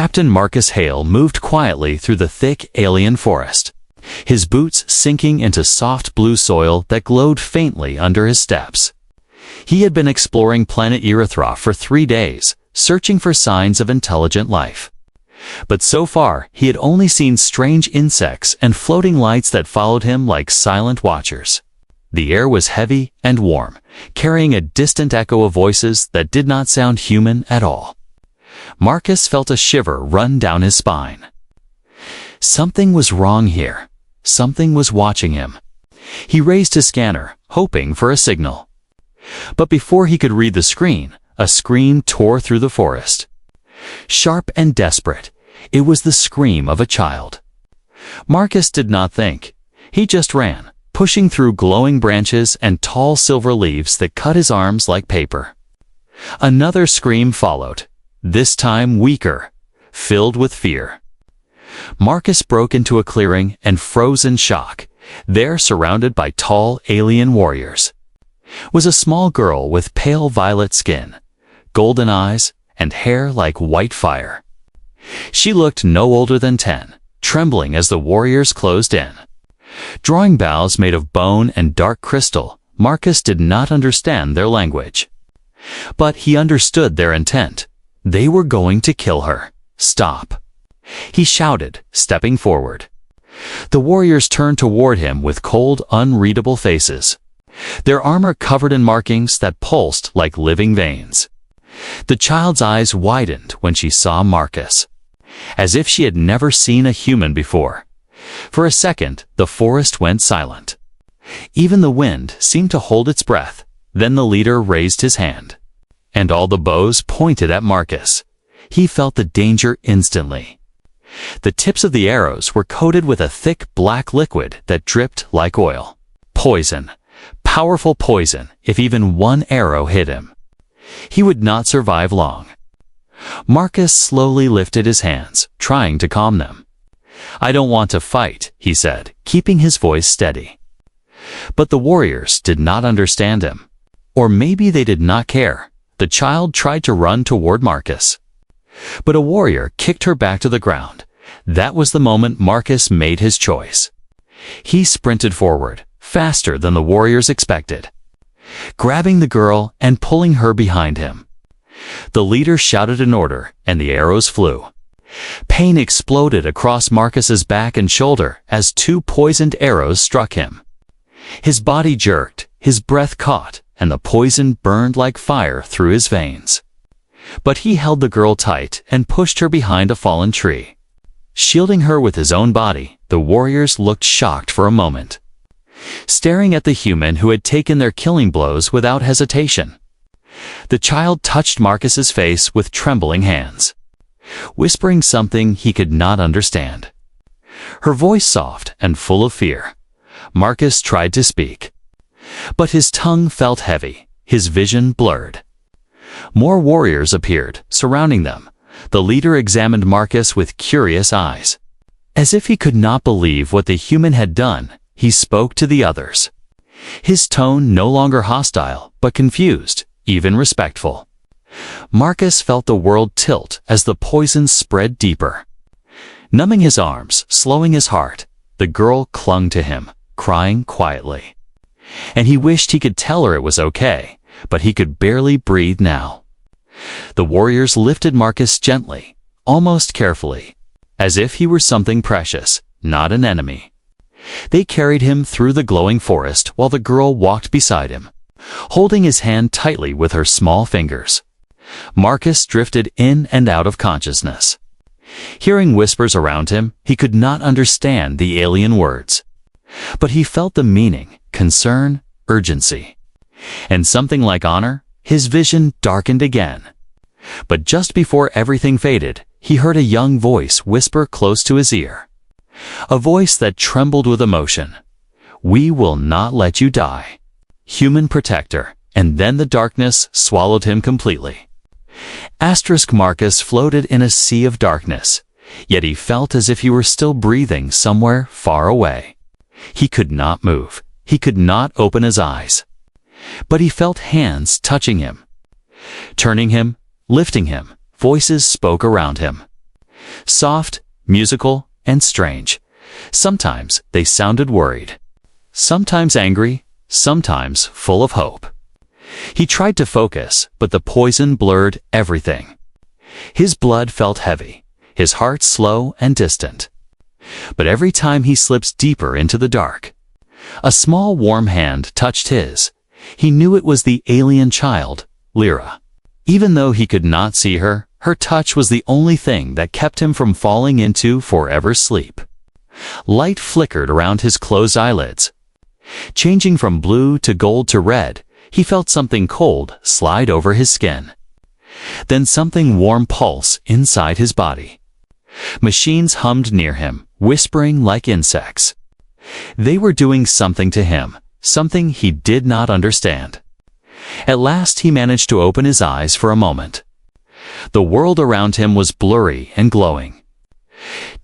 Captain Marcus Hale moved quietly through the thick alien forest, his boots sinking into soft blue soil that glowed faintly under his steps. He had been exploring planet Erythra for 3 days, searching for signs of intelligent life. But so far, he had only seen strange insects and floating lights that followed him like silent watchers. The air was heavy and warm, carrying a distant echo of voices that did not sound human at all. Marcus felt a shiver run down his spine. Something was wrong here. Something was watching him. He raised his scanner, hoping for a signal. But before he could read the screen, a scream tore through the forest. Sharp and desperate, it was the scream of a child. Marcus did not think. He just ran, pushing through glowing branches and tall silver leaves that cut his arms like paper. Another scream followed, this time weaker, filled with fear. Marcus broke into a clearing and froze in shock. There, surrounded by tall alien warriors, was a small girl with pale violet skin, golden eyes, and hair like white fire. She looked no older than 10, trembling as the warriors closed in. Drawing bows made of bone and dark crystal, Marcus did not understand their language. But he understood their intent. They were going to kill her. Stop! He shouted, stepping forward. The warriors turned toward him with cold, unreadable faces, their armor covered in markings that pulsed like living veins. The child's eyes widened when she saw Marcus, as if she had never seen a human before. For a second, the forest went silent. Even the wind seemed to hold its breath. Then the leader raised his hand, and all the bows pointed at Marcus. He felt the danger instantly. The tips of the arrows were coated with a thick black liquid that dripped like oil. Poison. Powerful poison, if even one arrow hit him. He would not survive long. Marcus slowly lifted his hands, trying to calm them. "I don't want to fight," he said, keeping his voice steady. But the warriors did not understand him. Or maybe they did not care. The child tried to run toward Marcus, but a warrior kicked her back to the ground. That was the moment Marcus made his choice. He sprinted forward, faster than the warriors expected, grabbing the girl and pulling her behind him. The leader shouted an order, and the arrows flew. Pain exploded across Marcus's back and shoulder as 2 poisoned arrows struck him. His body jerked, his breath caught, and the poison burned like fire through his veins. But he held the girl tight and pushed her behind a fallen tree. Shielding her with his own body, the warriors looked shocked for a moment, staring at the human who had taken their killing blows without hesitation. The child touched Marcus's face with trembling hands, whispering something he could not understand. Her voice soft and full of fear. Marcus tried to speak, but his tongue felt heavy, his vision blurred. More warriors appeared, surrounding them. The leader examined Marcus with curious eyes. As if he could not believe what the human had done, he spoke to the others. His tone no longer hostile, but confused, even respectful. Marcus felt the world tilt as the poison spread deeper. Numbing his arms, slowing his heart, the girl clung to him, crying quietly. And he wished he could tell her it was okay, but he could barely breathe now. The warriors lifted Marcus gently, almost carefully, as if he were something precious, not an enemy. They carried him through the glowing forest while the girl walked beside him, holding his hand tightly with her small fingers. Marcus drifted in and out of consciousness. Hearing whispers around him, he could not understand the alien words. But he felt the meaning, concern, urgency. And something like honor. His vision darkened again. But just before everything faded, he heard a young voice whisper close to his ear. A voice that trembled with emotion. "We will not let you die. Human protector." And then the darkness swallowed him completely. Marcus floated in a sea of darkness, yet he felt as if he were still breathing somewhere far away. He could not move. He could not open his eyes. But he felt hands touching him, turning him, lifting him. Voices spoke around him. Soft, musical, and strange. Sometimes they sounded worried. Sometimes angry, sometimes full of hope. He tried to focus, but the poison blurred everything. His blood felt heavy, his heart slow and distant. But every time he slipped deeper into the dark, a small warm hand touched his. He knew it was the alien child, Lyra. Even though he could not see her, her touch was the only thing that kept him from falling into forever sleep. Light flickered around his closed eyelids. Changing from blue to gold to red, he felt something cold slide over his skin. Then something warm pulse inside his body. Machines hummed near him, whispering like insects. They were doing something to him, something he did not understand. At last he managed to open his eyes for a moment. The world around him was blurry and glowing.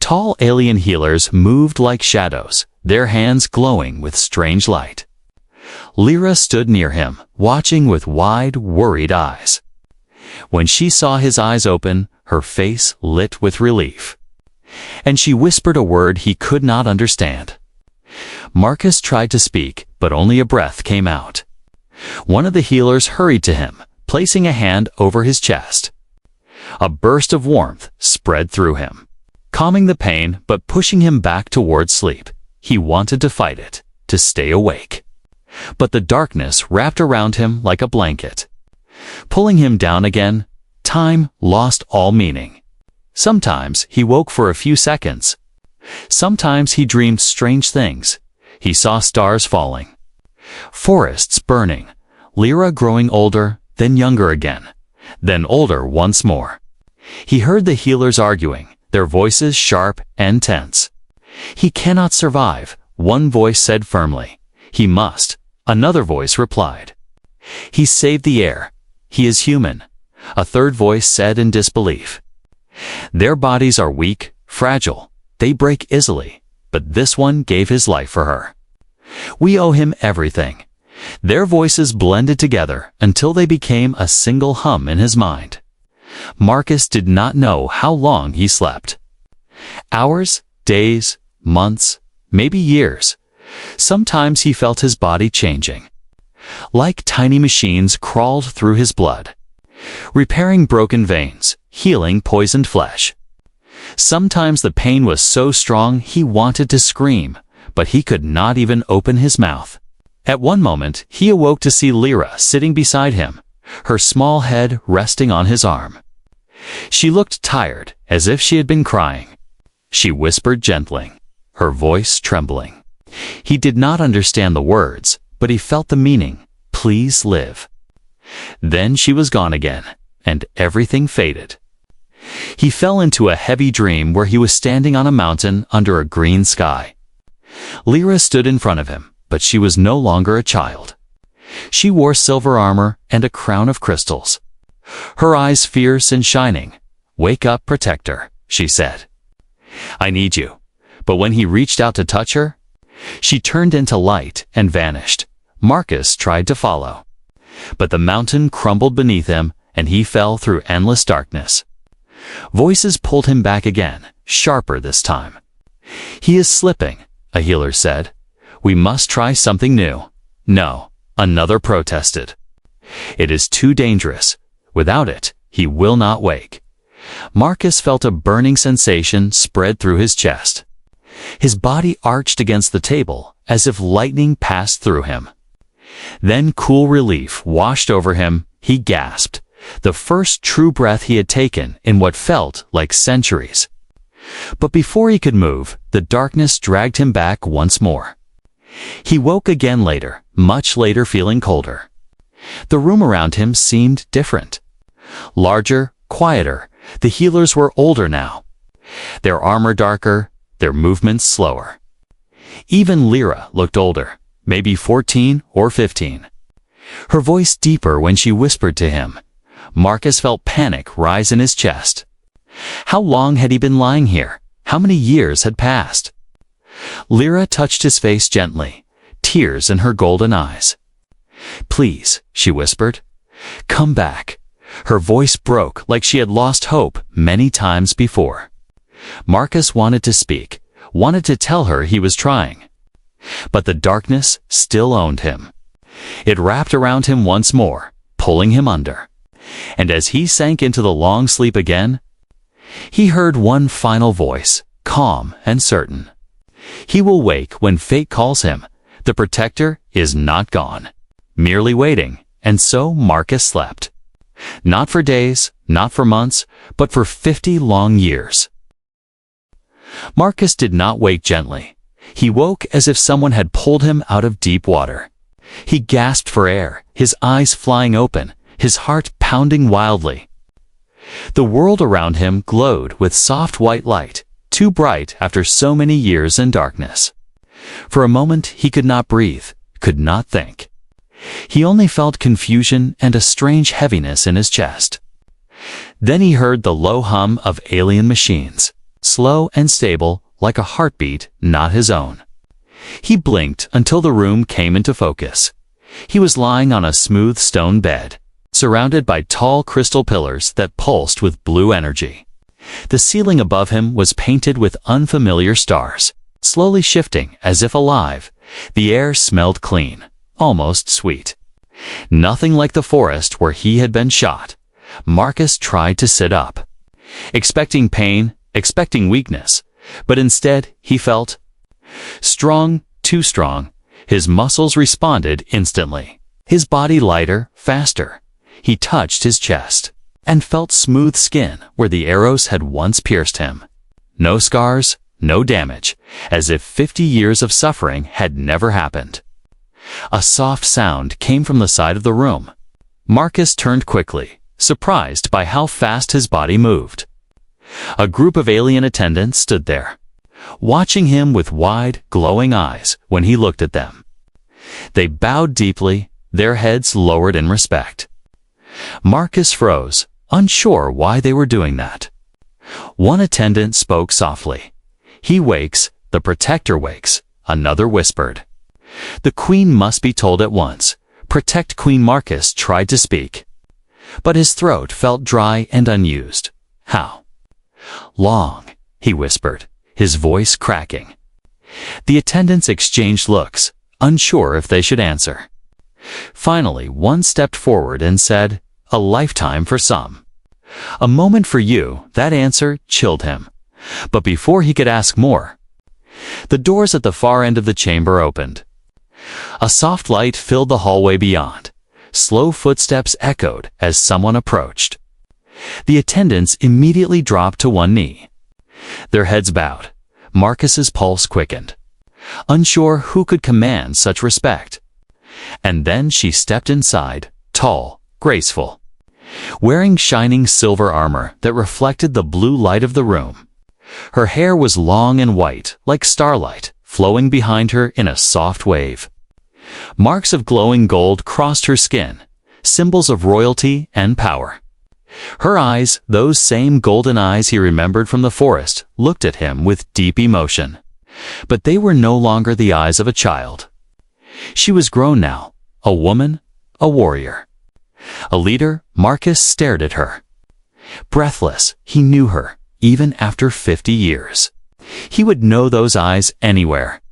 Tall alien healers moved like shadows, their hands glowing with strange light. Lyra stood near him, watching with wide, worried eyes. When she saw his eyes open, her face lit with relief. And she whispered a word he could not understand. Marcus tried to speak, but only a breath came out. One of the healers hurried to him, placing a hand over his chest. A burst of warmth spread through him, calming the pain but pushing him back towards sleep. He wanted to fight it, to stay awake. But the darkness wrapped around him like a blanket. Pulling him down again, time lost all meaning. Sometimes he woke for a few seconds. Sometimes he dreamed strange things. He saw stars falling, forests burning, Lyra growing older, then younger again, then older once more. He heard the healers arguing, their voices sharp and tense. "He cannot survive," one voice said firmly. "He must," another voice replied. "He saved the air. He is human," a third voice said in disbelief. "Their bodies are weak, fragile. They break easily, but this one gave his life for her. We owe him everything." Their voices blended together until they became a single hum in his mind. Marcus did not know how long he slept. Hours, days, months, maybe years. Sometimes he felt his body changing. Like tiny machines crawled through his blood, repairing broken veins, healing poisoned flesh. Sometimes the pain was so strong he wanted to scream, but he could not even open his mouth. At one moment, he awoke to see Lyra sitting beside him, her small head resting on his arm. She looked tired, as if she had been crying. She whispered gently, her voice trembling. He did not understand the words, but he felt the meaning. "Please live." Then she was gone again, and everything faded. He fell into a heavy dream where he was standing on a mountain under a green sky. Lyra stood in front of him, but she was no longer a child. She wore silver armor and a crown of crystals. Her eyes fierce and shining. "Wake up, protector," she said. "I need you." But when he reached out to touch her, she turned into light and vanished. Marcus tried to follow, but the mountain crumbled beneath him and he fell through endless darkness. Voices pulled him back again, sharper this time. "He is slipping," a healer said. "We must try something new." "No," another protested. "It is too dangerous. Without it, he will not wake." Marcus felt a burning sensation spread through his chest. His body arched against the table, as if lightning passed through him. Then cool relief washed over him. He gasped, the first true breath he had taken in what felt like centuries. But before he could move, the darkness dragged him back once more. He woke again later, much later, feeling colder. The room around him seemed different. Larger, quieter. The healers were older now. Their armor darker, their movements slower. Even Lyra looked older, maybe 14 or 15. Her voice deeper when she whispered to him. Marcus felt panic rise in his chest. How long had he been lying here? How many years had passed? Lyra touched his face gently, tears in her golden eyes. "Please," she whispered, "come back." Her voice broke like she had lost hope many times before. Marcus wanted to speak, wanted to tell her he was trying. But the darkness still owned him. It wrapped around him once more, pulling him under. And as he sank into the long sleep again, he heard one final voice, calm and certain. He will wake when fate calls him. The protector is not gone, merely waiting. And so Marcus slept. Not for days, not for months, but for 50 long years. Marcus did not wake gently. He woke as if someone had pulled him out of deep water. He gasped for air, his eyes flying open, his heart pounding wildly. The world around him glowed with soft white light, too bright after so many years in darkness. For a moment he could not breathe, could not think. He only felt confusion and a strange heaviness in his chest. Then he heard the low hum of alien machines, slow and stable, like a heartbeat not his own. He blinked until the room came into focus. He was lying on a smooth stone bed, surrounded by tall crystal pillars that pulsed with blue energy. The ceiling above him was painted with unfamiliar stars, slowly shifting as if alive. The air smelled clean, almost sweet. Nothing like the forest where he had been shot. Marcus tried to sit up, expecting pain, expecting weakness, but instead he felt strong, too strong. His muscles responded instantly. His body lighter, faster. He touched his chest and felt smooth skin where the arrows had once pierced him. No scars, no damage, as if 50 years of suffering had never happened. A soft sound came from the side of the room. Marcus turned quickly, surprised by how fast his body moved. A group of alien attendants stood there, watching him with wide, glowing eyes when he looked at them. They bowed deeply, their heads lowered in respect. Marcus froze, unsure why they were doing that. One attendant spoke softly. "He wakes, the protector wakes," another whispered. "The queen must be told at once. Protect Queen." Marcus tried to speak, but his throat felt dry and unused. "How long?" he whispered, his voice cracking. The attendants exchanged looks, unsure if they should answer. Finally, one stepped forward and said, "A lifetime for some." "A moment for you." That answer chilled him. But before he could ask more, the doors at the far end of the chamber opened. A soft light filled the hallway beyond. Slow footsteps echoed as someone approached. The attendants immediately dropped to one knee. Their heads bowed. Marcus's pulse quickened, unsure who could command such respect. And then she stepped inside, tall, graceful, wearing shining silver armor that reflected the blue light of the room. Her hair was long and white, like starlight, flowing behind her in a soft wave. Marks of glowing gold crossed her skin, symbols of royalty and power. Her eyes, those same golden eyes he remembered from the forest, looked at him with deep emotion. But they were no longer the eyes of a child. She was grown now, a woman, a warrior, a leader. Marcus stared at her. Breathless, he knew her, even after 50 years. He would know those eyes anywhere.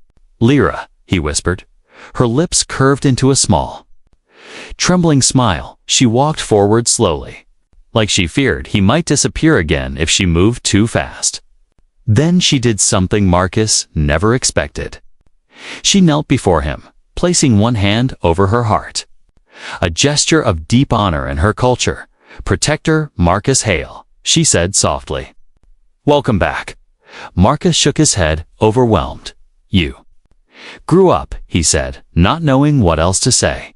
"Lyra," he whispered. Her lips curved into a small, trembling smile. She walked forward slowly, like she feared he might disappear again if she moved too fast. Then she did something Marcus never expected. She knelt before him, placing one hand over her heart. A gesture of deep honor in her culture. "Protector Marcus Hale," she said softly. "Welcome back." Marcus shook his head, overwhelmed. "You grew up," he said, not knowing what else to say.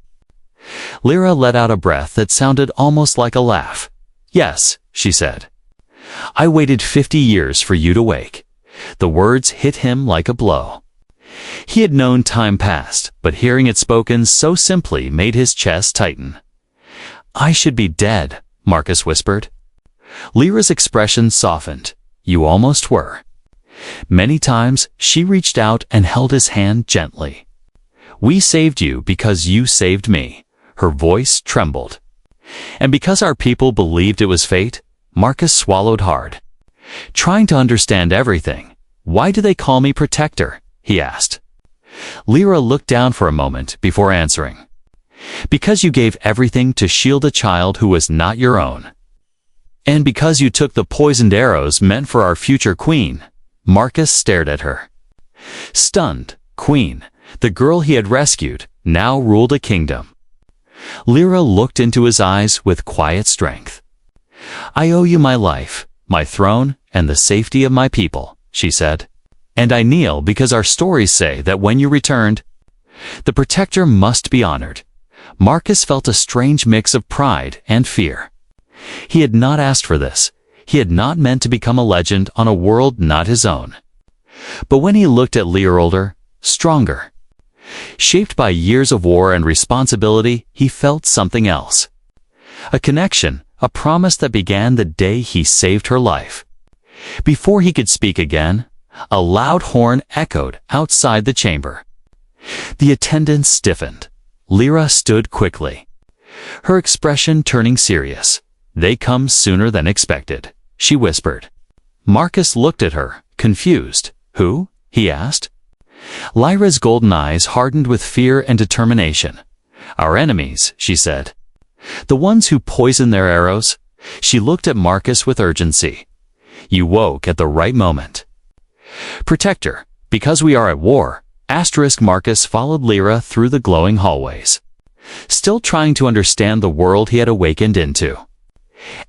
Lyra let out a breath that sounded almost like a laugh. "Yes," she said. "I waited 50 years for you to wake." The words hit him like a blow. He had known time passed, but hearing it spoken so simply made his chest tighten. "I should be dead," Marcus whispered. Lyra's expression softened. "You almost were." Many times she reached out and held his hand gently. "We saved you because you saved me." Her voice trembled. "And because our people believed it was fate." Marcus swallowed hard. Trying to understand everything. Why do they call me Protector? He asked. Lyra looked down for a moment before answering. Because you gave everything to shield a child who was not your own. And because you took the poisoned arrows meant for our future queen. Marcus stared at her. Stunned, Queen, the girl he had rescued, now ruled a kingdom. Lyra looked into his eyes with quiet strength. I owe you my life, my throne, and the safety of my people, she said. And I kneel because our stories say that when you returned, the Protector must be honored. Marcus felt a strange mix of pride and fear. He had not asked for this. He had not meant to become a legend on a world not his own. But when he looked at Lyra older, stronger, shaped by years of war and responsibility, he felt something else. A connection, a promise that began the day he saved her life. Before he could speak again, a loud horn echoed outside the chamber. The attendants stiffened. Lyra stood quickly, her expression turning serious. They come sooner than expected, she whispered. Marcus looked at her, confused. Who? He asked. Lyra's golden eyes hardened with fear and determination. Our enemies, she said. The ones who poison their arrows. She looked at Marcus with urgency. You woke at the right moment. Protector, because we are at war. Marcus followed Lyra through the glowing hallways, still trying to understand the world he had awakened into.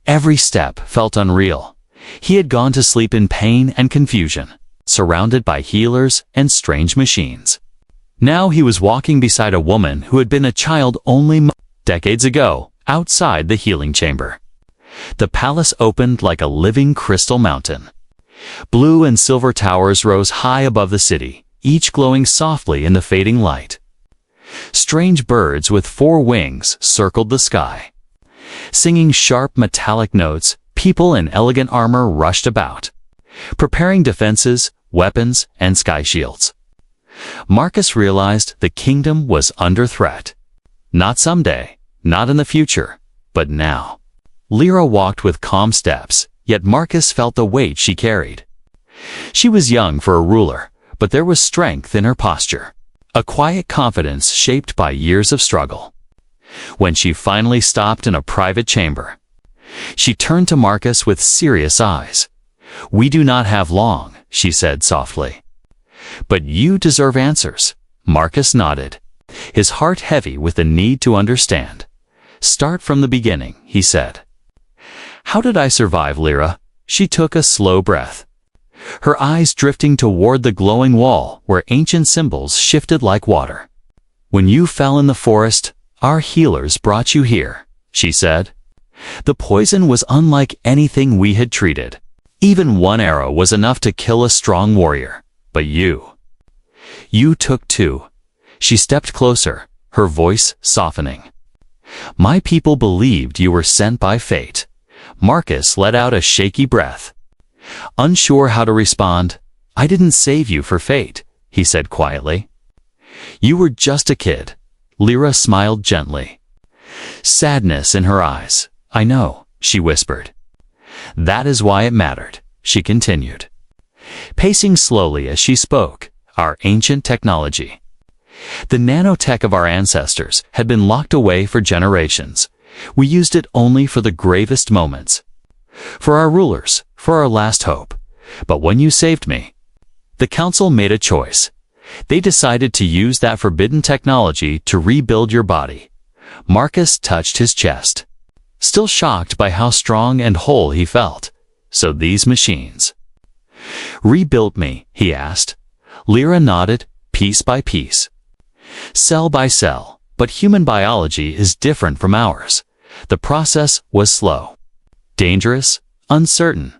Every step felt unreal. He had gone to sleep in pain and confusion, surrounded by healers and strange machines. Now he was walking beside a woman who had been a child only decades ago, outside the healing chamber. The palace opened like a living crystal mountain. Blue and silver towers rose high above the city, each glowing softly in the fading light. Strange birds with 4 wings circled the sky. Singing sharp metallic notes, people in elegant armor rushed about, preparing defenses, weapons, and sky shields. Marcus realized the kingdom was under threat. Not someday, not in the future, but now. Lyra walked with calm steps, yet Marcus felt the weight she carried. She was young for a ruler, but there was strength in her posture, a quiet confidence shaped by years of struggle. When she finally stopped in a private chamber, she turned to Marcus with serious eyes. We do not have long, she said softly. But you deserve answers. Marcus nodded, his heart heavy with the need to understand. Start from the beginning, he said. How did I survive, Lyra? She took a slow breath, her eyes drifting toward the glowing wall where ancient symbols shifted like water. When you fell in the forest, our healers brought you here, she said. The poison was unlike anything we had treated. Even one arrow was enough to kill a strong warrior. But you took 2. She stepped closer, her voice softening. My people believed you were sent by fate. Marcus let out a shaky breath. Unsure how to respond, I didn't save you for fate, he said quietly. You were just a kid. Lyra smiled gently, sadness in her eyes. I know, she whispered. That is why it mattered, she continued, pacing slowly as she spoke. Our ancient technology, the nanotech of our ancestors, had been locked away for generations. We used it only for the gravest moments, for our rulers, for our last hope. But when you saved me, the council made a choice. They decided to use that forbidden technology to rebuild your body. Marcus touched his chest, still shocked by how strong and whole he felt. So these machines rebuilt me, he asked. Lyra nodded, piece by piece, cell by cell. But human biology is different from ours. The process was slow, dangerous, uncertain.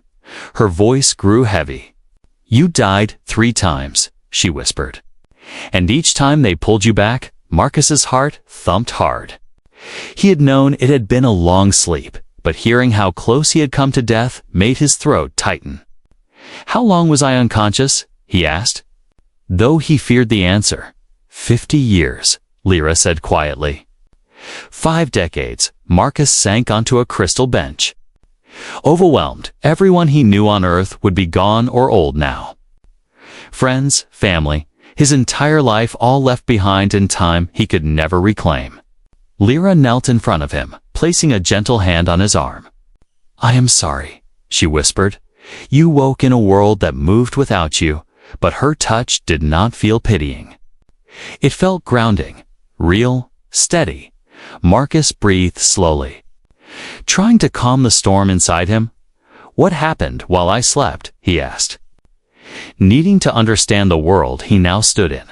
Her voice grew heavy. You died 3 times, she whispered. And each time they pulled you back, Marcus's heart thumped hard. He had known it had been a long sleep, but hearing how close he had come to death made his throat tighten. How long was I unconscious? He asked, though he feared the answer. 50 years. Lyra said quietly. 5 decades. Marcus sank onto a crystal bench. Overwhelmed, everyone he knew on Earth would be gone or old now. Friends, family, his entire life all left behind in time he could never reclaim. Lyra knelt in front of him, placing a gentle hand on his arm. "I am sorry," she whispered. "You woke in a world that moved without you," but her touch did not feel pitying. It felt grounding, real, steady. Marcus breathed slowly, trying to calm the storm inside him. "What happened while I slept?" he asked, needing to understand the world he now stood in.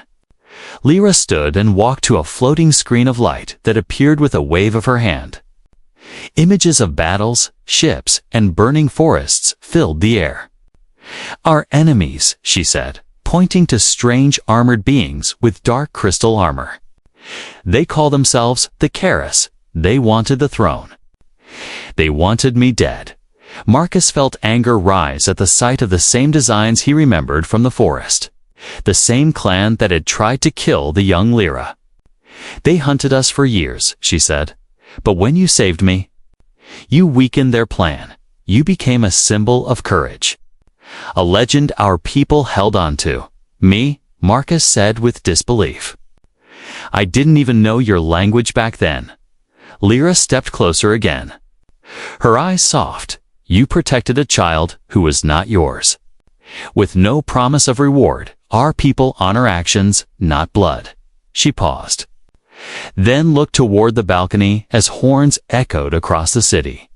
Lyra stood and walked to a floating screen of light that appeared with a wave of her hand. Images of battles, ships, and burning forests filled the air. "Our enemies," she said, pointing to strange armored beings with dark crystal armor. "They call themselves the Chaos. They wanted the throne. They wanted me dead." Marcus felt anger rise at the sight of the same designs he remembered from the forest. The same clan that had tried to kill the young Lyra. "They hunted us for years," she said. "But when you saved me, you weakened their plan. You became a symbol of courage. A legend our people held on to." "Me?" Marcus said with disbelief. "I didn't even know your language back then." Lyra stepped closer again, her eyes soft. "You protected a child who was not yours. With no promise of reward, our people honor actions, not blood." She paused, then looked toward the balcony as horns echoed across the city.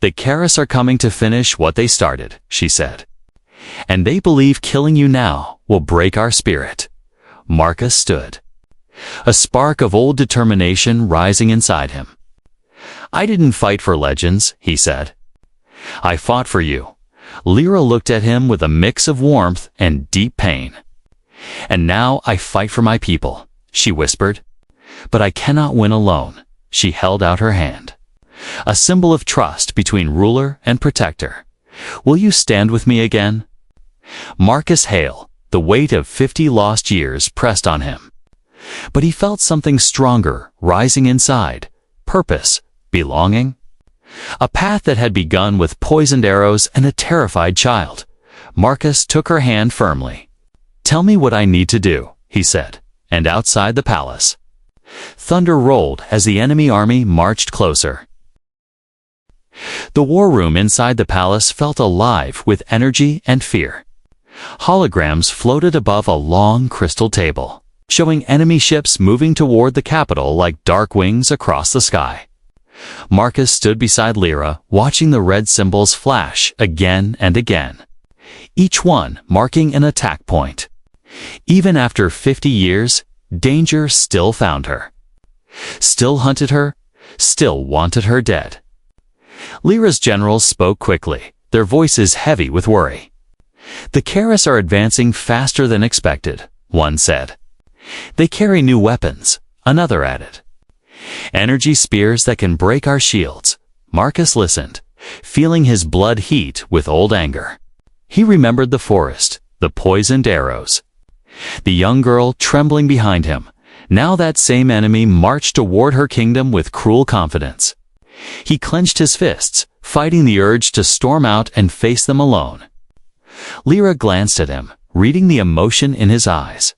"The Chaos are coming to finish what they started," she said. "And they believe killing you now will break our spirit." Marcus stood, a spark of old determination rising inside him. "I didn't fight for legends," he said. "I fought for you." Lyra looked at him with a mix of warmth and deep pain. "And now I fight for my people," she whispered. "But I cannot win alone." She held out her hand, a symbol of trust between ruler and protector. "Will you stand with me again?" Marcus Hale, the weight of 50 lost years pressed on him. But he felt something stronger rising inside. Purpose, belonging. A path that had begun with poisoned arrows and a terrified child. Marcus took her hand firmly. "Tell me what I need to do," he said, and outside the palace, thunder rolled as the enemy army marched closer. The war room inside the palace felt alive with energy and fear. Holograms floated above a long crystal table, showing enemy ships moving toward the capital like dark wings across the sky. Marcus stood beside Lyra, watching the red symbols flash again and again, each one marking an attack point. Even after 50 years, danger still found her, still hunted her, still wanted her dead. Lyra's generals spoke quickly, their voices heavy with worry. "The Chaos are advancing faster than expected," one said. "They carry new weapons," another added. "Energy spears that can break our shields." Marcus listened, feeling his blood heat with old anger. He remembered the forest, the poisoned arrows, the young girl trembling behind him. Now that same enemy marched toward her kingdom with cruel confidence. He clenched his fists, fighting the urge to storm out and face them alone. Lyra glanced at him, reading the emotion in his eyes.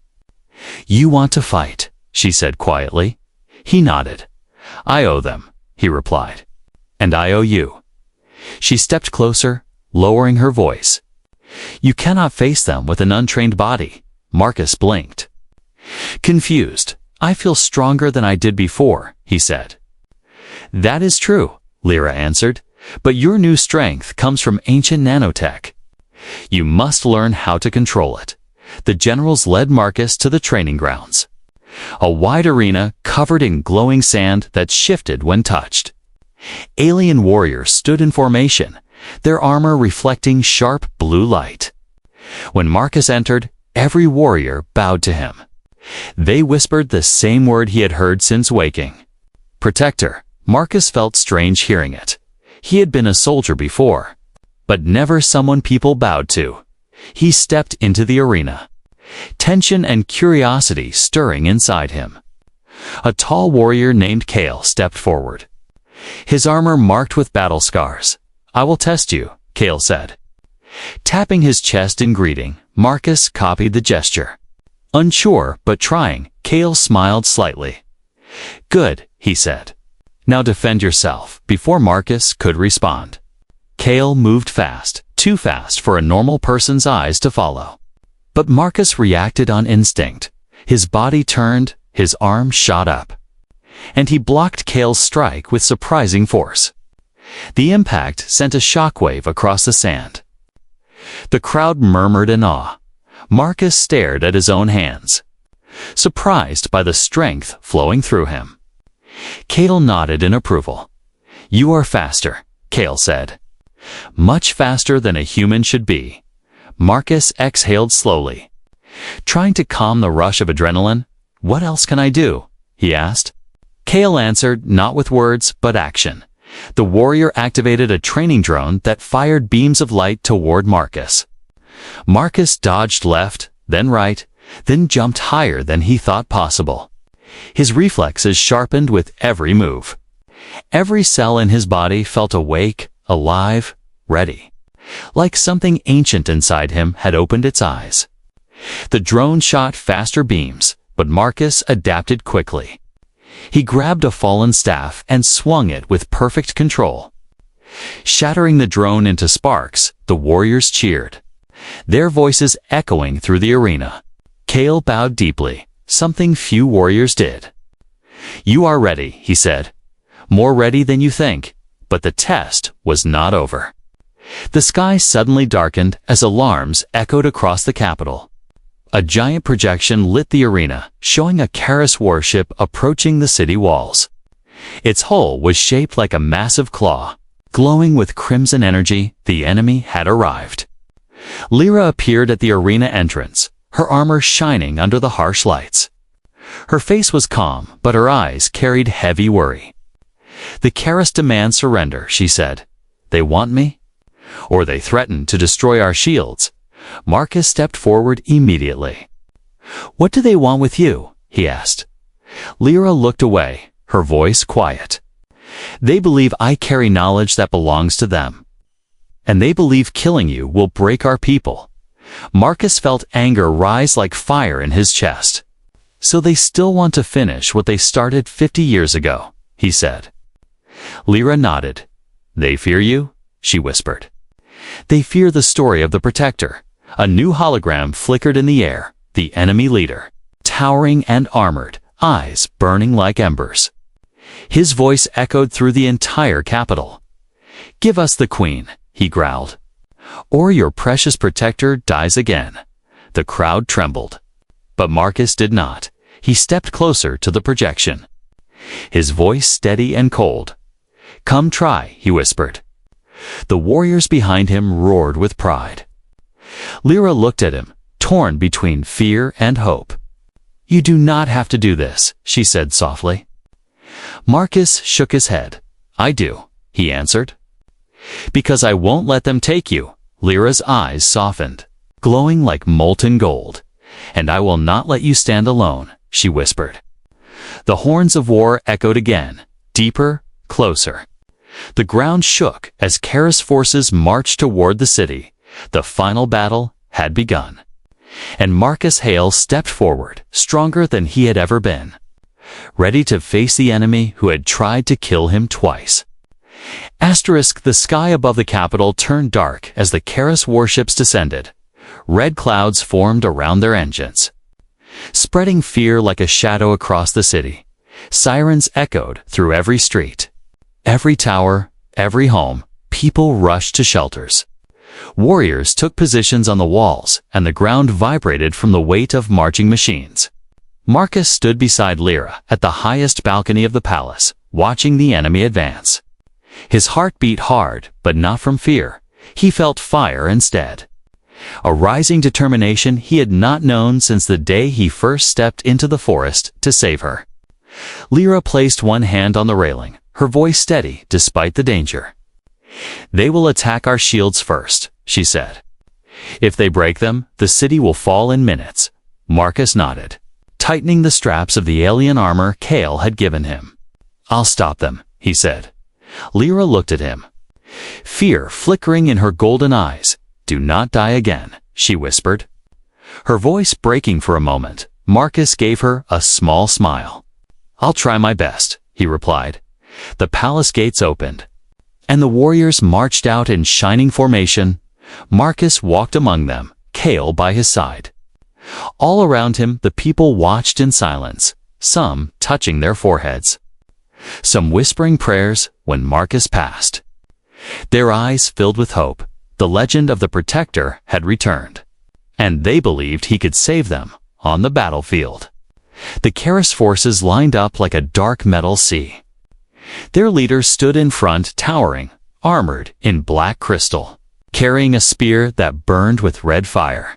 "You want to fight," she said quietly. He nodded. "I owe them," he replied. "And I owe you." She stepped closer, lowering her voice. "You cannot face them with an untrained body." Marcus blinked, confused. "I feel stronger than I did before," he said. "That is true," Lyra answered, "but your new strength comes from ancient nanotech. You must learn how to control it." The generals led Marcus to the training grounds, a wide arena covered in glowing sand that shifted when touched. Alien warriors stood in formation, their armor reflecting sharp blue light. When Marcus entered, every warrior bowed to him. They whispered the same word he had heard since waking. Protector. Marcus felt strange hearing it. He had been a soldier before, but never someone people bowed to. He stepped into the arena, tension and curiosity stirring inside him. A tall warrior named Kale stepped forward, his armor marked with battle scars, I will test you, Kale said. Tapping his chest in greeting, Marcus copied the gesture. Unsure but trying, Kale smiled slightly. Good, he said. Now defend yourself, before Marcus could respond. Kale moved fast, too fast for a normal person's eyes to follow. But Marcus reacted on instinct. His body turned, his arm shot up. And he blocked Kale's strike with surprising force. The impact sent a shockwave across the sand. The crowd murmured in awe. Marcus stared at his own hands, surprised by the strength flowing through him. Kale nodded in approval. You are faster, Kale said. Much faster than a human should be. Marcus exhaled slowly. Trying to calm the rush of adrenaline, what else can I do? He asked. Kale answered, not with words, but action. The warrior activated a training drone that fired beams of light toward Marcus. Marcus dodged left, then right, then jumped higher than he thought possible. His reflexes sharpened with every move. Every cell in his body felt awake, alive, ready. Like something ancient inside him had opened its eyes. The drone shot faster beams, but Marcus adapted quickly. He grabbed a fallen staff and swung it with perfect control. Shattering the drone into sparks, the warriors cheered, their voices echoing through the arena. Kale bowed deeply, something few warriors did. You are ready, he said. More ready than you think, but the test was not over. The sky suddenly darkened as alarms echoed across the capital. A giant projection lit the arena, showing a Karis warship approaching the city walls. Its hull was shaped like a massive claw. Glowing with crimson energy, the enemy had arrived. Lyra appeared at the arena entrance, her armor shining under the harsh lights. Her face was calm, but her eyes carried heavy worry. The Karis demand surrender, she said. They want me? Or they threaten to destroy our shields. Marcus stepped forward immediately. What do they want with you? He asked. Lyra looked away, her voice quiet. They believe I carry knowledge that belongs to them. And they believe killing you will break our people. Marcus felt anger rise like fire in his chest. So they still want to finish what they started 50 years ago, he said. Lyra nodded. They fear you? She whispered. They fear the story of the Protector. A new hologram flickered in the air, the enemy leader, towering and armored, eyes burning like embers. His voice echoed through the entire capital. Give us the Queen, he growled, or your precious Protector dies again. The crowd trembled. But Marcus did not. He stepped closer to the projection. His voice steady and cold. Come try, he whispered. The warriors behind him roared with pride. Lyra looked at him, torn between fear and hope. You do not have to do this, she said softly. Marcus shook his head. I do, he answered. Because I won't let them take you. Lyra's eyes softened, glowing like molten gold. And I will not let you stand alone, she whispered. The horns of war echoed again, deeper, closer. The ground shook as Karis forces marched toward the city. The final battle had begun. And Marcus Hale stepped forward, stronger than he had ever been, ready to face the enemy who had tried to kill him twice. The sky above the capital turned dark as the Karis warships descended. Red clouds formed around their engines, spreading fear like a shadow across the city. Sirens echoed through every street. Every tower, every home, people rushed to shelters. Warriors took positions on the walls, and the ground vibrated from the weight of marching machines. Marcus stood beside Lyra at the highest balcony of the palace, watching the enemy advance. His heart beat hard, but not from fear. He felt fire instead. A rising determination he had not known since the day he first stepped into the forest to save her. Lyra placed one hand on the railing, her voice steady despite the danger. They will attack our shields first, she said. If they break them, the city will fall in minutes. Marcus nodded, tightening the straps of the alien armor Kale had given him. I'll stop them, he said. Lyra looked at him. Fear flickering in her golden eyes. "Do not die again," she whispered. Her voice breaking for a moment, Marcus gave her a small smile. "I'll try my best," he replied. The palace gates opened, and the warriors marched out in shining formation. Marcus walked among them, Kale by his side. All around him the people watched in silence, some touching their foreheads, some whispering prayers when Marcus passed. Their eyes filled with hope. The legend of the Protector had returned, and they believed he could save them on the battlefield. The Karis forces lined up like a dark metal sea. Their leader stood in front, towering, armored in black crystal, carrying a spear that burned with red fire.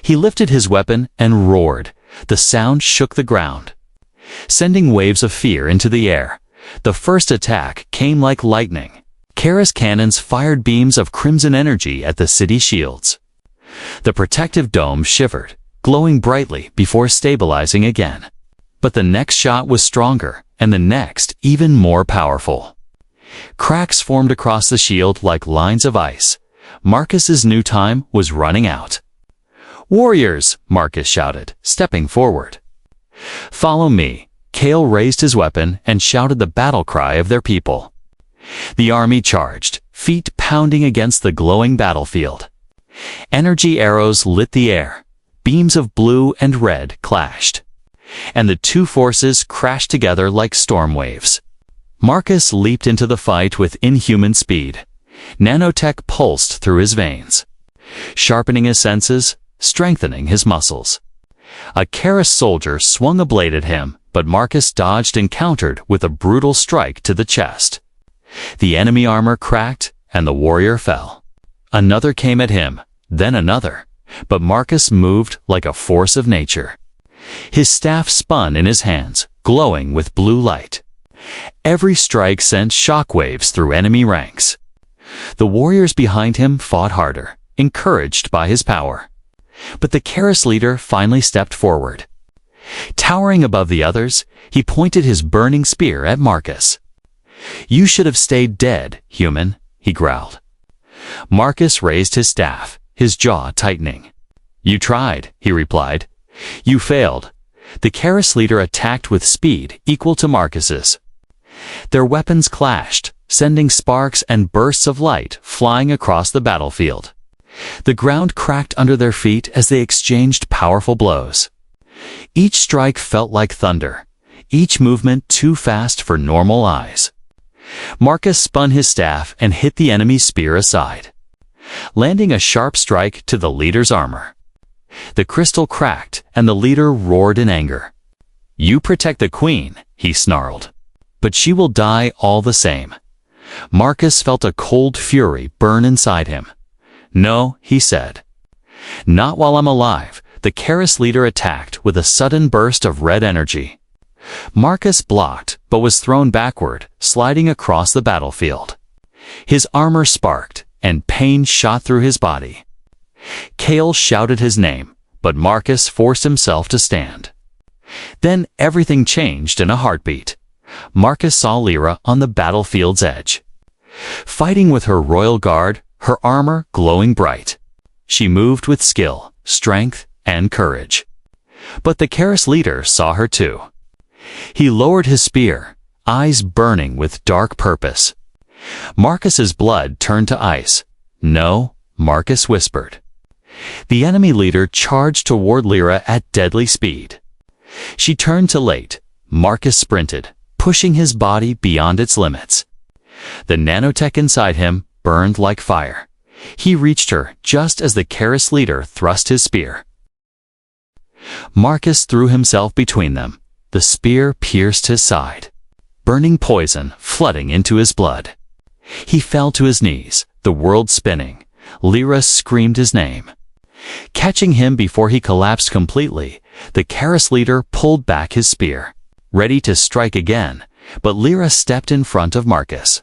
He lifted his weapon and roared. The sound shook the ground, sending waves of fear into the air. The first attack came like lightning. Karis cannons fired beams of crimson energy at the city shields. The protective dome shivered, glowing brightly before stabilizing again. But the next shot was stronger, and the next even more powerful. Cracks formed across the shield like lines of ice. Marcus's new time was running out. "Warriors!" Marcus shouted, stepping forward. "Follow me." Kale raised his weapon and shouted the battle cry of their people. The army charged, feet pounding against the glowing battlefield. Energy arrows lit the air. Beams of blue and red clashed, and the two forces crashed together like storm waves. Marcus leaped into the fight with inhuman speed. Nanotech pulsed through his veins, sharpening his senses, strengthening his muscles. A Karis soldier swung a blade at him, but Marcus dodged and countered with a brutal strike to the chest. The enemy armor cracked, and the warrior fell. Another came at him, then another, but Marcus moved like a force of nature. His staff spun in his hands, glowing with blue light. Every strike sent shockwaves through enemy ranks. The warriors behind him fought harder, encouraged by his power. But the Karis leader finally stepped forward. Towering above the others, he pointed his burning spear at Marcus. "You should have stayed dead, human," he growled. Marcus raised his staff, his jaw tightening. "You tried," he replied. "You failed." The Karis leader attacked with speed equal to Marcus's. Their weapons clashed, sending sparks and bursts of light flying across the battlefield. The ground cracked under their feet as they exchanged powerful blows. Each strike felt like thunder, each movement too fast for normal eyes. Marcus spun his staff and hit the enemy's spear aside, landing a sharp strike to the leader's armor. The crystal cracked, and the leader roared in anger. "You protect the queen," he snarled, "but she will die all the same." Marcus felt a cold fury burn inside him. "No," he said. "Not while I'm alive." The Karis leader attacked with a sudden burst of red energy. Marcus blocked, but was thrown backward, sliding across the battlefield. His armor sparked, and pain shot through his body. Kale shouted his name, but Marcus forced himself to stand. Then everything changed in a heartbeat. Marcus saw Lyra on the battlefield's edge, fighting with her royal guard, her armor glowing bright. She moved with skill, strength, and courage. But the Karis leader saw her too. He lowered his spear, eyes burning with dark purpose. Marcus's blood turned to ice. "No," Marcus whispered. The enemy leader charged toward Lyra at deadly speed. She turned too late. Marcus sprinted, pushing his body beyond its limits. The nanotech inside him burned like fire. He reached her just as the Karis leader thrust his spear. Marcus threw himself between them. The spear pierced his side, burning poison flooding into his blood. He fell to his knees, the world spinning. Lyra screamed his name. Catching him before he collapsed completely, the Karis leader pulled back his spear, ready to strike again, but Lyra stepped in front of Marcus,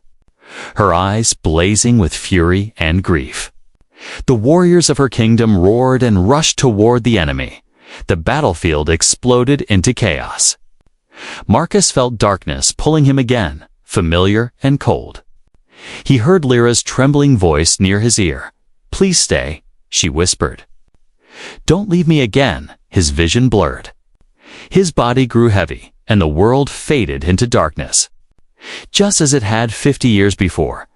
her eyes blazing with fury and grief. The warriors of her kingdom roared and rushed toward the enemy. The battlefield exploded into chaos. Marcus felt darkness pulling him again, familiar and cold. He heard Lyra's trembling voice near his ear. "Please stay," she whispered. "Don't leave me again." His vision blurred. His body grew heavy, and the world faded into darkness. Just as it had 50 years before,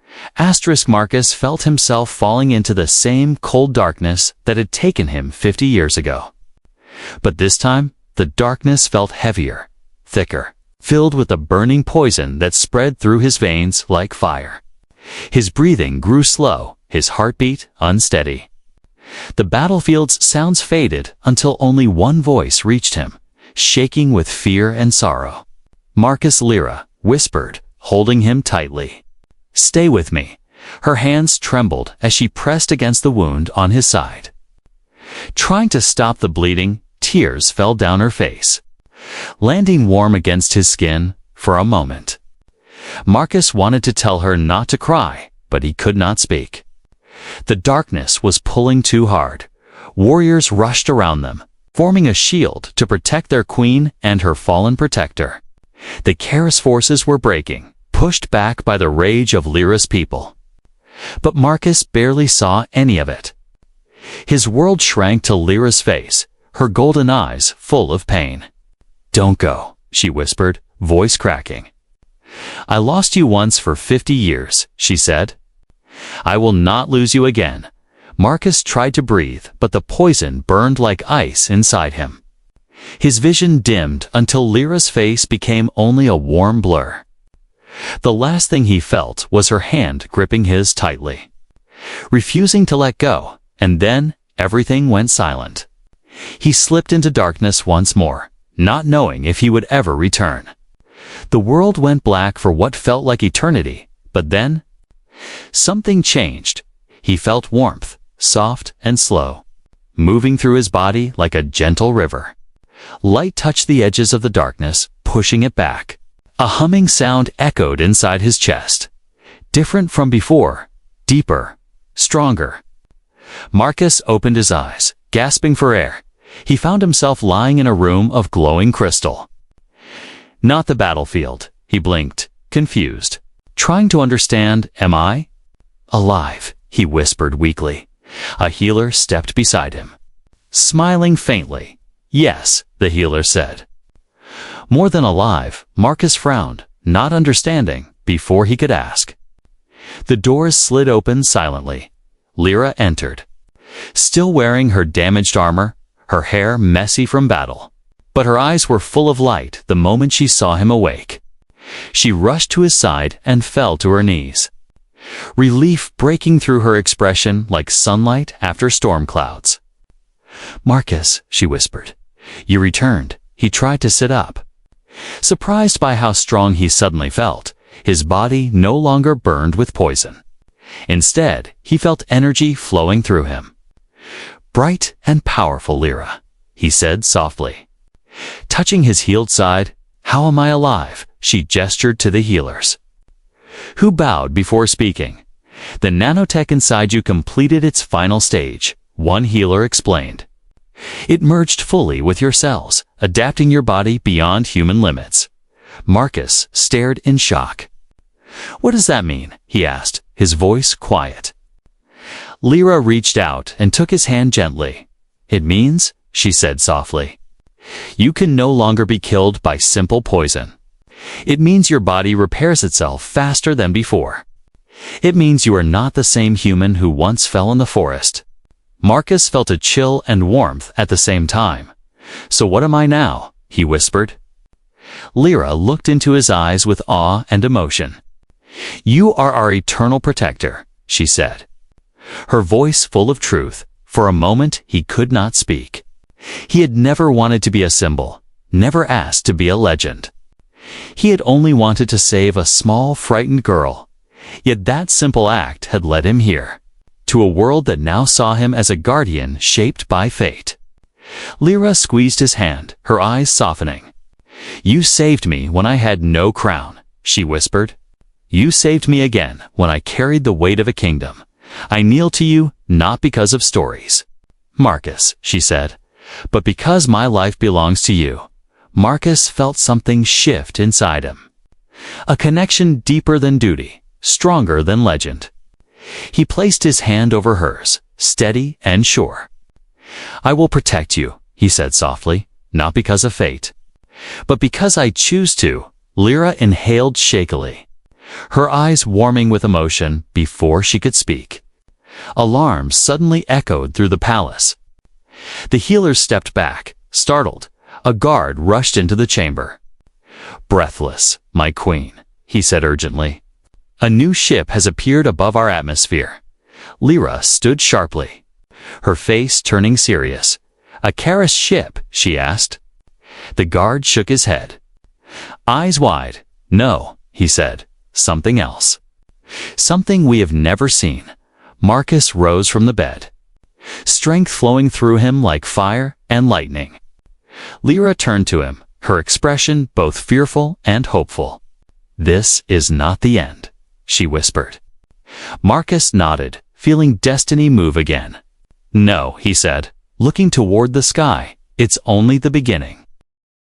Marcus felt himself falling into the same cold darkness that had taken him 50 years ago. But this time, the darkness felt heavier, thicker, filled with a burning poison that spread through his veins like fire. His breathing grew slow, his heartbeat unsteady. The battlefield's sounds faded until only one voice reached him, shaking with fear and sorrow. "Marcus," Lyra whispered, holding him tightly. "Stay with me." Her hands trembled as she pressed against the wound on his side. Trying to stop the bleeding, tears fell down her face, landing warm against his skin for a moment. Marcus wanted to tell her not to cry, but he could not speak. The darkness was pulling too hard. Warriors rushed around them, forming a shield to protect their queen and her fallen protector. The Karis forces were breaking, pushed back by the rage of Lyra's people. But Marcus barely saw any of it. His world shrank to Lyra's face, her golden eyes full of pain. "Don't go," she whispered, voice cracking. "I lost you once for 50 years, she said. "I will not lose you again." Marcus tried to breathe, but the poison burned like ice inside him. His vision dimmed until Lyra's face became only a warm blur. The last thing he felt was her hand gripping his tightly, refusing to let go, and then everything went silent. He slipped into darkness once more, not knowing if he would ever return. The world went black for what felt like eternity, but then something changed. He felt warmth, soft and slow, moving through his body like a gentle river. Light touched the edges of the darkness, pushing it back. A humming sound echoed inside his chest. Different from before, deeper, stronger. Marcus opened his eyes, gasping for air. He found himself lying in a room of glowing crystal. Not the battlefield. He blinked, confused, trying to understand. "Am I alive?" he whispered weakly. A healer stepped beside him, smiling faintly. "Yes," the healer said. More than alive, Marcus frowned, not understanding, before he could ask. The doors slid open silently. Lyra entered, still wearing her damaged armor, her hair messy from battle. But her eyes were full of light the moment she saw him awake. She rushed to his side and fell to her knees, relief breaking through her expression like sunlight after storm clouds. "Marcus," she whispered, "you returned." He tried to sit up, surprised by how strong he suddenly felt. His body no longer burned with poison. Instead, he felt energy flowing through him. "Bright and powerful, Lyra," he said softly. Touching his healed side, "How am I alive?" she gestured to the healers, who bowed before speaking. "The nanotech inside you completed its final stage," one healer explained. "It merged fully with your cells, adapting your body beyond human limits." Marcus stared in shock. "What does that mean?" he asked, his voice quiet. Lyra reached out and took his hand gently. "It means," she said softly, "you can no longer be killed by simple poison. It means your body repairs itself faster than before. It means you are not the same human who once fell in the forest." Marcus felt a chill and warmth at the same time. "So what am I now?" he whispered. Lyra looked into his eyes with awe and emotion. "You are our eternal protector," she said, her voice full of truth. For a moment he could not speak. He had never wanted to be a symbol, never asked to be a legend. He had only wanted to save a small, frightened girl. Yet that simple act had led him here, to a world that now saw him as a guardian shaped by fate. Lyra squeezed his hand, her eyes softening. "You saved me when I had no crown," she whispered. "You saved me again when I carried the weight of a kingdom. I kneel to you not because of stories, Marcus," she said, "but because my life belongs to you." Marcus felt something shift inside him. A connection deeper than duty, stronger than legend. He placed his hand over hers, steady and sure. "I will protect you," he said softly, "not because of fate, but because I choose to." Lyra inhaled shakily, her eyes warming with emotion before she could speak. Alarms suddenly echoed through the palace. The healers stepped back, startled. A guard rushed into the chamber. "Breathless, my queen," he said urgently. "A new ship has appeared above our atmosphere." Lyra stood sharply, her face turning serious. "A Karis ship?" she asked. The guard shook his head, eyes wide. "No," he said, "something else. Something we have never seen." Marcus rose from the bed, strength flowing through him like fire and lightning. Lyra turned to him, her expression both fearful and hopeful. "This is not the end," she whispered. Marcus nodded, feeling destiny move again. "No," he said, looking toward the sky, "it's only the beginning."